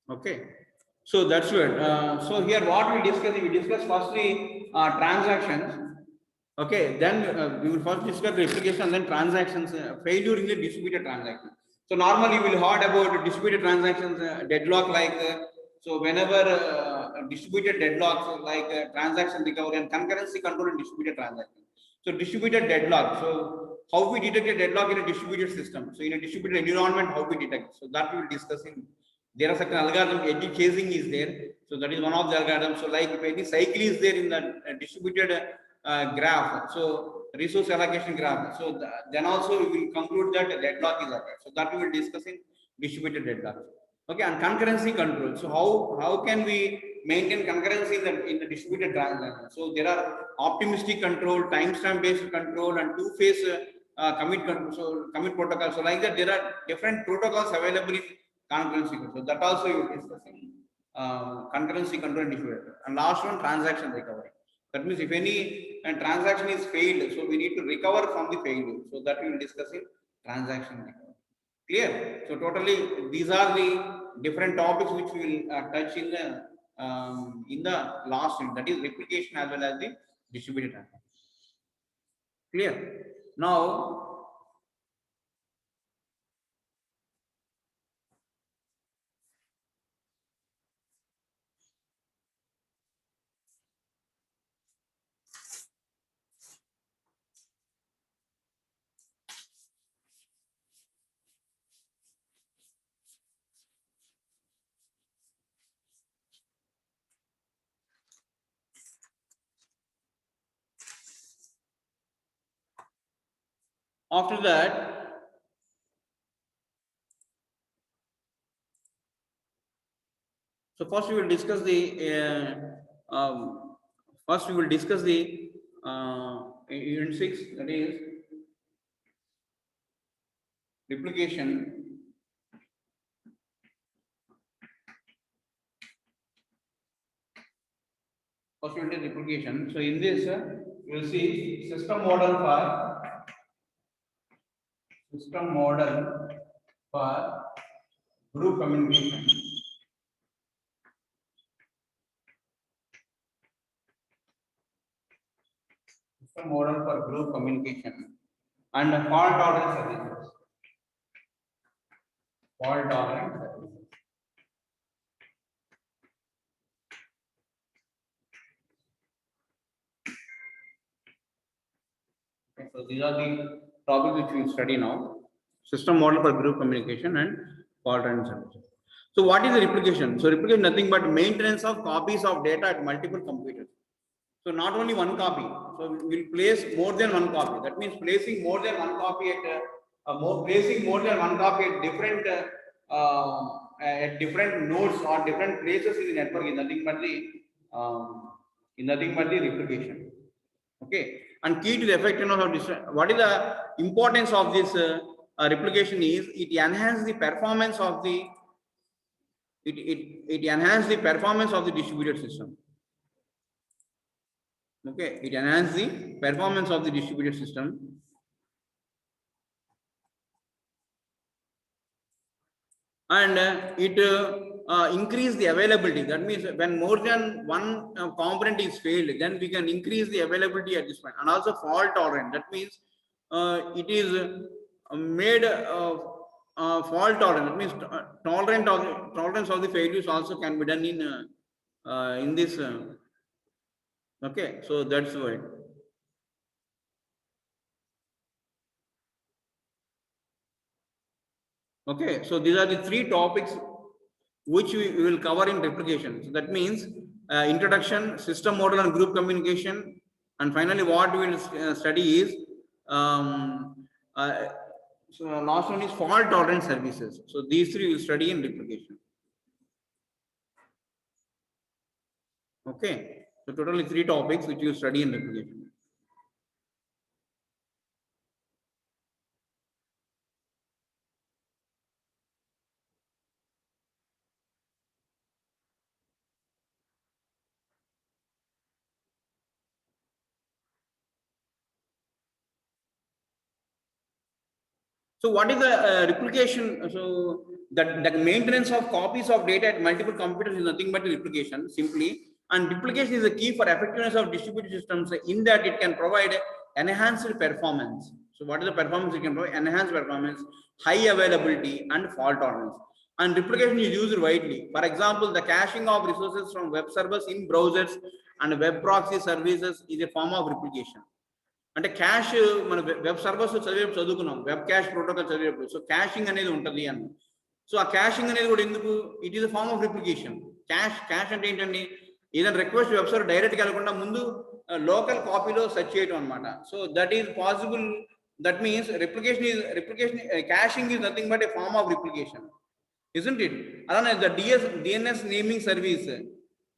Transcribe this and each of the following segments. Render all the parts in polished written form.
Okay, so that's it. So here what we discuss firstly transactions. Okay, then we will first discuss replication, then transactions, failure in the distributed transaction. So normally we will heard about distributed transactions, deadlock like, so whenever distributed deadlocks like transaction recovery and concurrency control in distributed transactions. So distributed deadlock. So how we detect a deadlock in a distributed system. So in a distributed environment, how we detect. So that we will discuss in. There are certain algorithm, edge chasing is there. So that is one of the algorithms. So like if any cycle is there in the distributed graph, so resource allocation graph. So then also we will conclude that deadlock is occurred. So that we will discuss in distributed deadlock. Okay, and concurrency control. So how can we maintain concurrency in the distributed transaction? So there are optimistic control, timestamp based control, and two-phase commit control. So commit protocol. So like that, there are different protocols available in concurrency control. So that also you will discuss in concurrency control and distributed. And last one, transaction recovery. That means if any transaction is failed, so we need to recover from the failure. So that we will discuss in transaction recovery. Clear? So totally, these are the different topics which we will touch in the last unit. That is replication as well as the distributed transaction. Clear? Now, after that, so first we will discuss the first we will discuss the unit 6, that is replication. First unit is replication. So in this you will see system model for group communication. System model for group communication and fault tolerance services. Fault tolerance services. Okay, so these are the topics which we will study now. System model for group communication and fault tolerance services. So what is the replication? So replication is nothing but maintenance of copies of data at multiple computers. So not only one copy. So we'll place more than one copy. That means placing more than one copy placing more than one copy at different nodes or different places in the network is nothing but the replication. Okay, and key to the effectiveness of this. What is the importance of this replication? Is it enhances the performance of the it enhances the performance of the distributed system. Okay, it enhances the performance of the distributed system, and it increase the availability. That means when more than one component is failed, then we can increase the availability at this point. And also fault tolerant. That means it is made fault tolerant. That means tolerance of the failures also can be done in this. Okay, so that's why. Okay, so these are the three topics which we will cover in replication. So that means introduction, system model and group communication, and finally what we will study is so last one is fault tolerant services. So these three we will study in replication. Okay, so totally three topics which you study in replication. So what is the replication? So that the maintenance of copies of data at multiple computers is nothing but replication simply. And replication is the key for effectiveness of distributed systems in that it can provide enhanced performance. So what is the performance it can provide? Enhanced performance, high availability, and fault tolerance. And replication is used widely. For example, the caching of resources from web servers in browsers and web proxy services is a form of replication. అంటే cache మన web servers చదివేటప్పుడు చదువుకున్నాం, web cache protocol చదివేటప్పుడు. So caching అనేది ఉంటుంది అని. So ఆ caching అనేది కూడా ఎందుకు? It is a form of replication. Cache అంటే ఏంటండి? ఏదైనా రిక్వెస్ట్ వెబ్ సర్వర్ డైరెక్ట్ వెళ్ళకుండా ముందు లోకల్ కాపీలో సెర్చ్ చేయడం అనమాట. So that is possible. That means replication caching is nothing but a form of replication, isn't it? అలానే the DNS naming service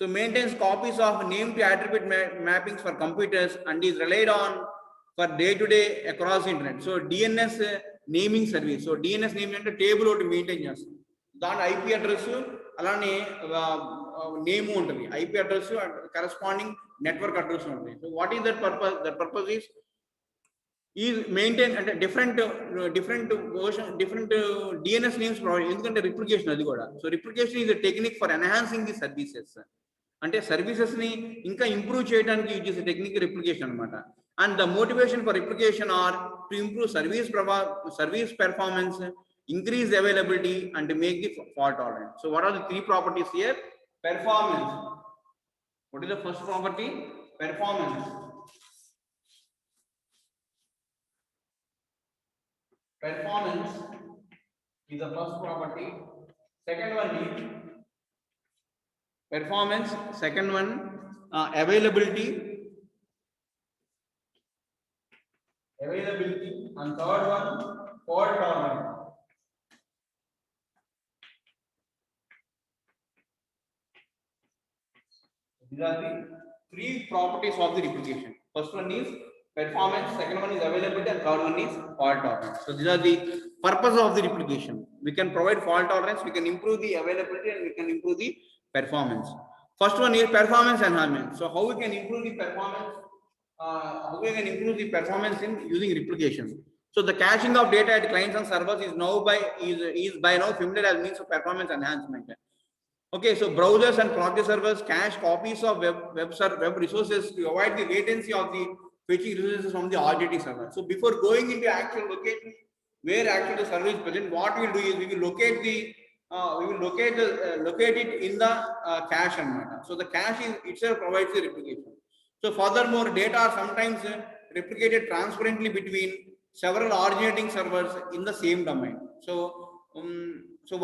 so maintains copies of name to attribute mappings for computers and is relied on for day-to-day across internet. So DNS naming service. So DNS naming అంటే table ఒకటి maintain చేస్తుంది. దాని IP address అలానే name ఉంటుంది. IP address corresponding network address ఉంటుంది. So what is that purpose? That purpose is maintain అంటే different version different DNS names provide. ఎందుకంటే replication అది కూడా. So replication is a technique for enhancing the services. అంటే services ని ఇంకా improve చేయడానికి use చేసే టెక్నిక్ రిప్లికేషన్ అనమాట. And the motivation for replication are to improve service performance, increase availability, and to make the fault tolerant. So what are the three properties here? Performance. What is the first property? Performance. Performance is the first property. Second one is performance. Second one availability. And third one fault tolerance. These are the three properties of the replication. First one is performance, second one is availability, and third one is fault tolerance. So these are the purpose of the replication. We can provide fault tolerance, we can improve the availability, and we can improve the performance. First one is performance enhancement. So how we can improve the performance? How we can improve the performance in using replication? So the caching of data at clients and servers is by now familiar as means of performance enhancement. Okay, so browsers and proxy servers cache copies of web resources to avoid the latency of the fetching resources from the RDT server. So before going into actual location where actually the server is present, what we will do is we will locate it in the cache environment. So the cache itself provides the replication. So furthermore, data are sometimes replicated transparently between several originating servers in the same domain. So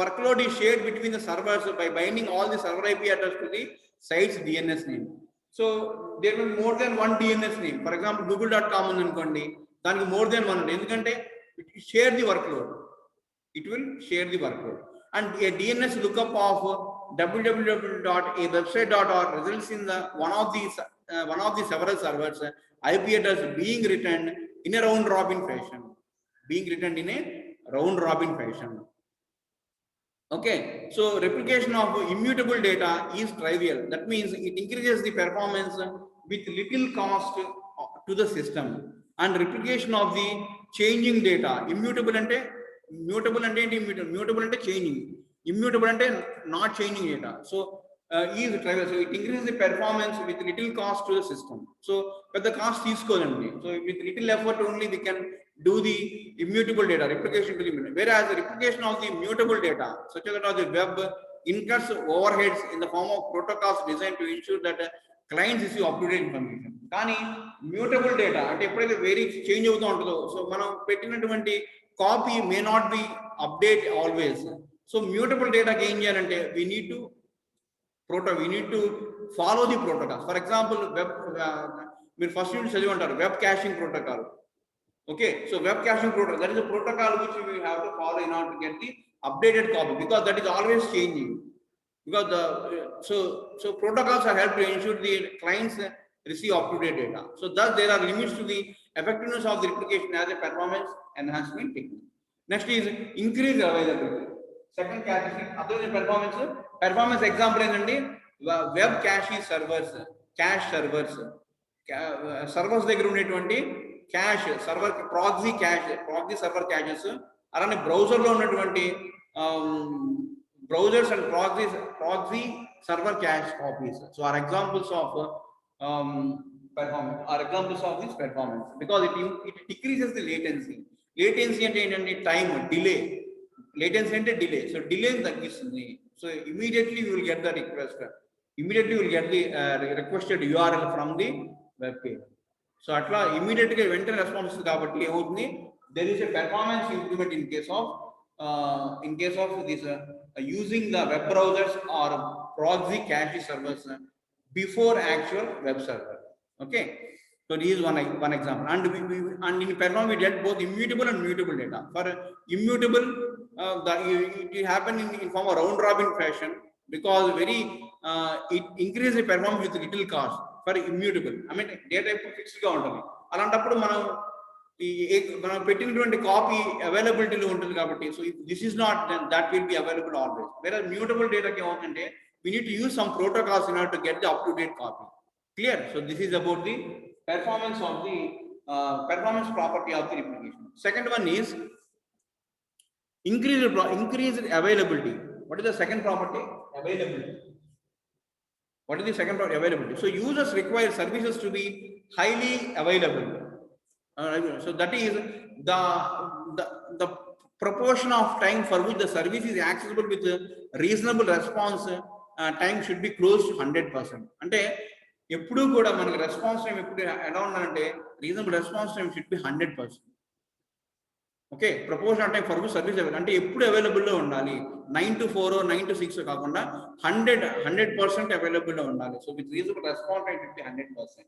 workload is shared between the servers by binding all the server IP address to the site's DNS name. So there will be more than one DNS name. For example, google.com on ankondi, then more than one. Endukante it will share the workload. It will share the workload. And a DNS lookup of www.awebsite.org results in one of the several servers IP address being returned in a round robin fashion. Okay, so replication of immutable data is trivial. That means it increases the performance with little cost to the system. And replication of the changing data, mutable ante changing, immutable ante not changing data. So is trivial. So it increases the performance with little cost to the system. So but the cost is only. So with little effort only we can do the immutable data replication to the immutable. Whereas the replication of the mutable data, such as the web, incurs overheads in the form of protocols designed to ensure that clients receive up-to-date information. Kani mutable data ante eppudaithe very change avutu untundo, so manam pettinatuvanti copy may not be update always. So mutable data ki em cheyalante we need to follow the protocols. For example, web మీరు first unit చదివి ఉంటారు web cashing protocol. Okay, so web caching protocol, that is a protocol which we have to follow in order to get the updated copy, because that is always changing. Because so protocols are helped to ensure the clients receive up-to-date data. So thus there are limits to the effectiveness of the replication as a performance enhancement technique. Next is increase availability. Second category, other than performance example ఏంటండి web cache servers దగ్గర ఉండేటువంటి cache server proxy server caches అలానే బ్రౌజర్లో ఉన్నటువంటి browsers and proxy server cache copies. So are examples of performance, are examples of this performance, because it decreases the latency. Latency and time delay. Latency and delay. So delay తగ్గిస్తుంది. So immediately you will get the request. Immediately you will get the requested URL from the web page. So atla immediate గా వెంటనే response వస్తుంది కాబట్టి ఏమవుతుంది, there is a performance improvement in case of this using the web browsers or proxy cache servers before actual web server. Okay, so this is one example. And in performance we get both immutable and mutable data. For immutable, it happen in form of round robin fashion, because it increases the performance with little cost. For immutable, I mean data fixed గా ఉంటుంది. అలాంటప్పుడు మనం పెట్టినటువంటి copy అవైలబిలిటీలో ఉంటుంది కాబట్టి, so if this is not, then that will be available always. వేరే mutable డేటాకి ఏమవుతుందంటే we need to use some protocols in order to get the up-to-date copy. Clear? So this is about the performance of the performance property of the replication. Second one is increased availability. What is the second property? Availability. What is the second property? Availability. So users require services to be highly available. So that is the proportion of time for which the service is accessible with reasonable response time should be close to 100%. అంటే ఎప్పుడు కూడా మనకి response time ఎప్పుడు ఎలా ఉండాలంటే reasonable response time should be 100%. Okay, proportion of time for which service available అంటే ఎప్పుడు అవైలబుల్లో ఉండాలి, 9 to 4 9 to 6 కాకుండా 100% అవైలబుల్లో ఉండాలి. So with reasonable response time should be 100%.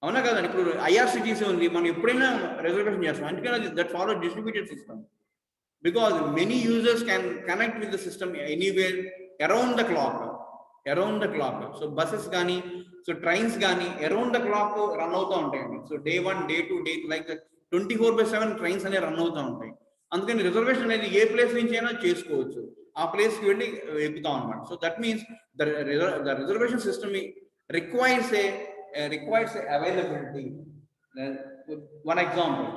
అవునా కదండి? ఇప్పుడు ఐఆర్సిటీసీ ఉంది, మనం ఎప్పుడైనా రిజర్వేషన్ చేస్తాం, అందుకని that follow distributed system, because many users can connect with the system anywhere around the clock. So buses కానీ, సో ట్రైన్స్ కానీ అరౌండ్ ద క్లాక్ రన్ అవుతూ ఉంటాయండి. So day 1 day 2 day like 24/7 trains అనేవి run అవుతూ ఉంటాయి. అందుకని reservation అనేది ఏ place నుంచి అయినా చేసుకోవచ్చు, ఆ ప్లేస్కి వెళ్ళి ఎక్కుతాం అనమాట. So that means the reservation system requires availability. One example.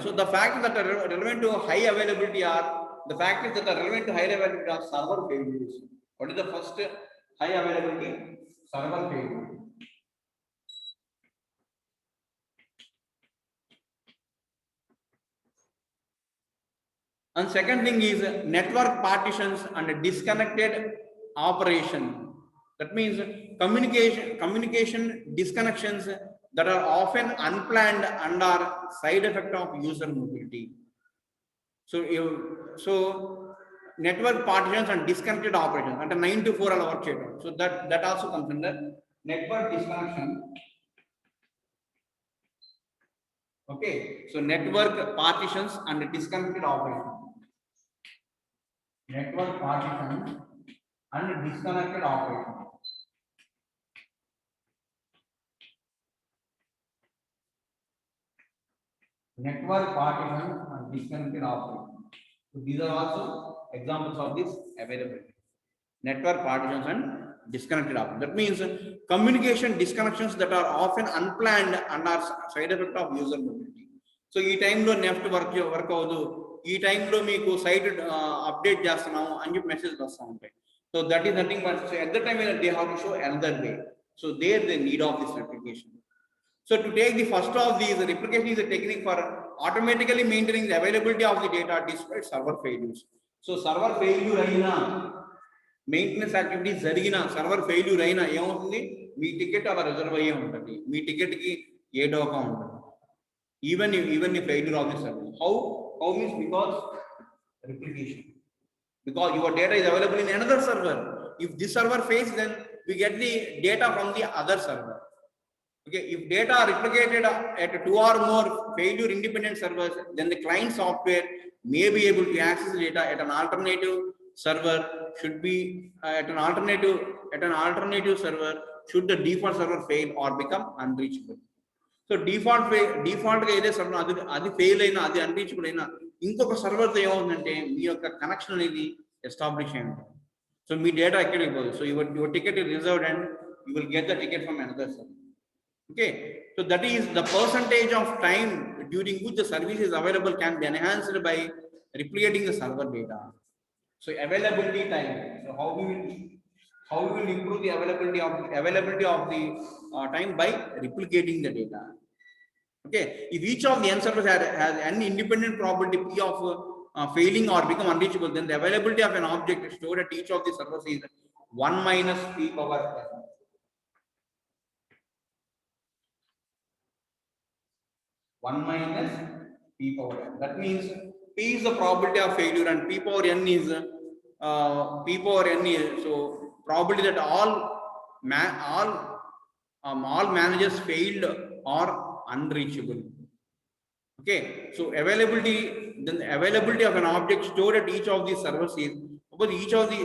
So the factors that are relevant to high availability are the factors that are relevant to high availability are server failures. What is the first high availability? Server failure. And second thing is network partitions and disconnected operation. That means communication disconnections that are often unplanned and are side effect of user mobility. So network partitions and disconnected operations అంటే 9 to 4 అలా work చేయడం. So that also comes under network disconnection. Okay, so network partitions and disconnected operations. Network partitions and disconnected operations. Network partitions and disconnected operations. So these are also examples of this availability. Network partitions and disconnected operations. That means communication disconnections that are often unplanned and are side effect of user mobility. So ఈ టైంలో NEFT work అవ్వదు, ఈ టైంలో మీకు site update చేస్తున్నాము అని చెప్పి message వస్తూ ఉంటాయి. So that is nothing but at the time they have to show another way. So there they need of this replication. So to take the first of these, replication is a technique for automatically maintaining the availability of the data despite server failures. So server failure అయినా, maintenance activity జరిగిన, server failure అయినా ఏమవుతుంది, మీ ticket అలా reserve అయ్యే ఉంటుంది, మీ టికెట్కి ఏ డోకా ఉంటుంది. Even ఈ failure of the service. How means because replication. Because your data is available in another server. If this server fails, then we get the data from the other server. Okay, if data are replicated at 2 or more failure independent servers, then the client software may be able to access the data at an alternative server should be at an alternative server should the default server fail or become unreachable. So default గా ఏదే server అది fail అయినా, అది unreachable అయినా, ఇంకొక సర్వర్తో ఏమవుతుందంటే మీ యొక్క connection అనేది ఎస్టాబ్లిష్ అయి ఉంటుంది. సో మీ డేటా ఎక్కడికి పోదు. So your ticket is reserved and you will get the ticket from another server. Okay, so that is the percentage of time during which the service is available can be enhanced by replicating the server data. So availability time. So how we will improve the availability of the time by replicating the data. Okay, if each of the n servers has an independent probability p of failing or become unreachable, then the availability of an object stored at each of the servers is 1 minus p power n. 1 minus p power n. That means p is the probability of failure and p power n is so probability that all managers failed or unreachable. Okay, so availability, then the availability of an object stored at each of these servers is because each of the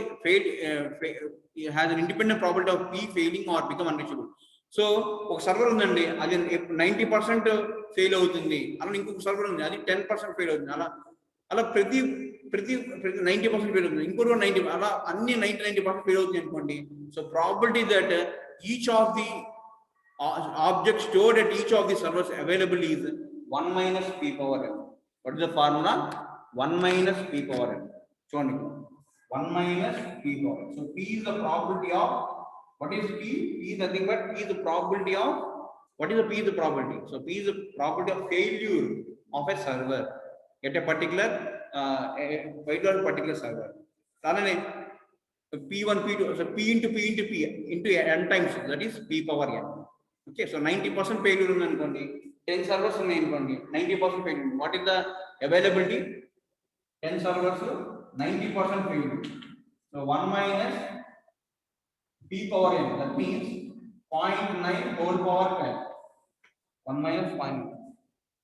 has an independent probability of p failing or become unreachable. So ఒక server ఉందండి, అది 90% fail అవుతుంది, అలా ఇంకొక server ఉంది అది 10% fail అవుతుంది, అలా అలా ప్రతి 90% ఫెయిల్ అవుతుంది, ఇంకొక 90, అలా అన్ని 90% ఫెయిల్ అవుతుంది అనుకోండి. So probability that each of the object stored at each of the servers available is 1 minus p power n. What is the formula? 1 minus p power n. So 1 minus p power n. So p is the probability of, what is p? P is nothing but p is the probability of, what is the p is the probability? So p is the probability of failure of a server at a particular server. P1, P2, so p into n times, that is p power n. Okay, so 90% failure ఉంది అనుకోండి, 10 servers ఉన్నాయి అనుకోండి, 90% failure. What is the availability? 10 servers, 90% failure. So 1 minus p power n, that means 0.9 whole power 10. 1 minus 0.9.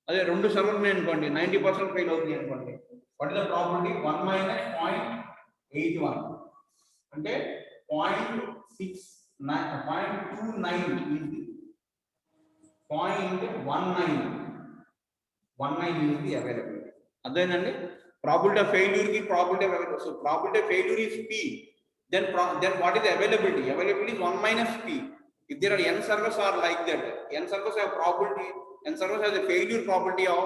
అదే 2 servers ఉన్నాయి అనుకోండి, 90% fail అవుతుంది అనుకోండి. What is the probability? 1 minus 0.81. అంటే 0.29 is 0.19 is the availability. అదేనండి, probability of failure ki probability of availability. So probability of failure is p. Then what is the availability? Availability is 1 minus p. If there are n servers are like that, n servers have probability, n servers has a failure probability of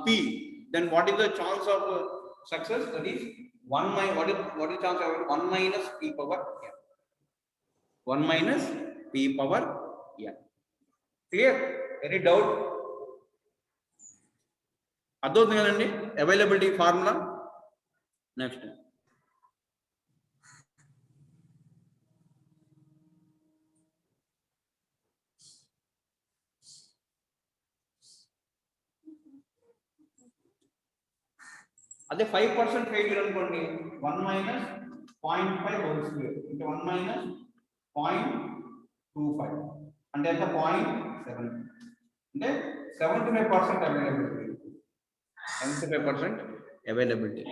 p. Then what is the chance of success? That is 1 minus, what is chance of 1 minus p power n. 1 minus p power n. Clear? Any doubt? అర్థం కదండి availability formula. Next అదే 5% failure అనుకోండి, 1 minus 0.5 whole square into 1 minus 0.25 అంటే ఎంత 0.7 అంటే 75% availability. 75% availability.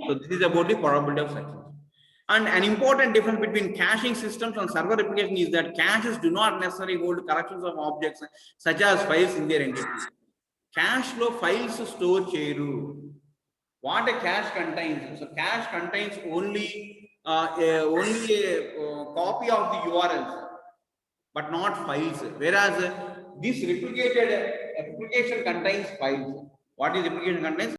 So this is about the probability of success. And an important difference between caching systems and server replication is that caches do not necessarily hold collections of objects such as files in their entity. Cache లో files store చేయరు. What a cache contains? So cache contains only a copy of the URLs, but not files. Whereas this replicated application contains files. What is replication contains?